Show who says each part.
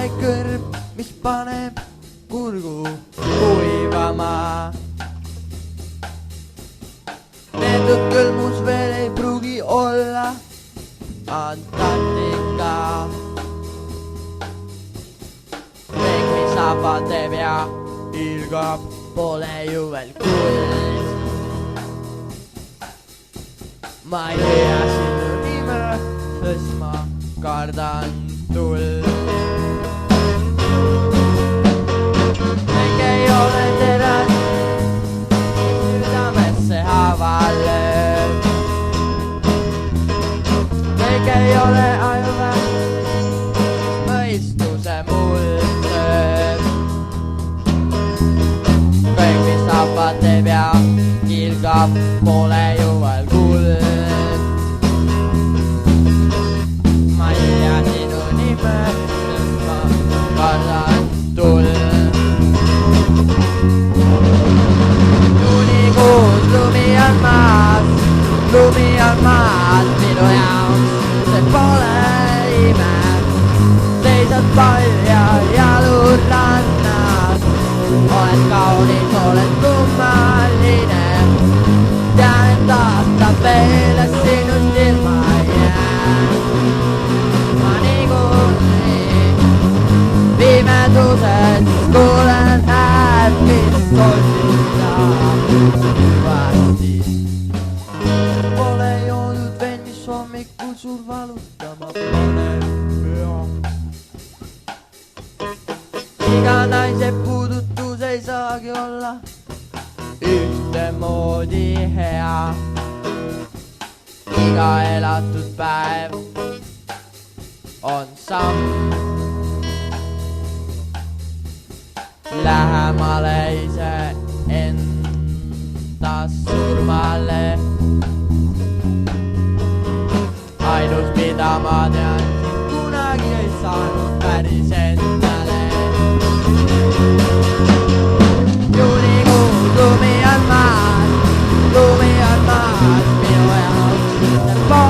Speaker 1: vaid kõrv, mis paneb kurgu kuivama. Neetud kõlmus veel ei pruugi olla Antarktika. Kõik, mis saba teeb ja ilgab, pole ju veel kuld. Ma ei tea sinu nime, sest ma kardan tuld. Kõik ei ole teras, südamesse haaval lööb. Kõik ei ole ajuväärtus, mõistuse muld sööb. Kõik, mis saba teeb ja ilgab, pole ju veel kuld. Ma ei tea sinu nime, sest ma kardan tuld. Juunikuus lumi on maas minu jaoks, see pole ime. Seisad palju ja jalud rannas, oled kaunis, oled kummaline. Tean, et aastab veel, et sinust ilma jään. Ma niikuinii pimeduses kuulen häält, mis solsitab hüvasti. Pole joodud vend, mis hommikul sul valutama paneb pea. Iga naise puudutus ei saagi olla ühtemoodi hea. Iga elatud päev on samm lähemale iseendast surmale. Ainus, mida ma tean, kunagi ei saanud päris endale. Juunikuus lumi on maas minu jaoks, see pole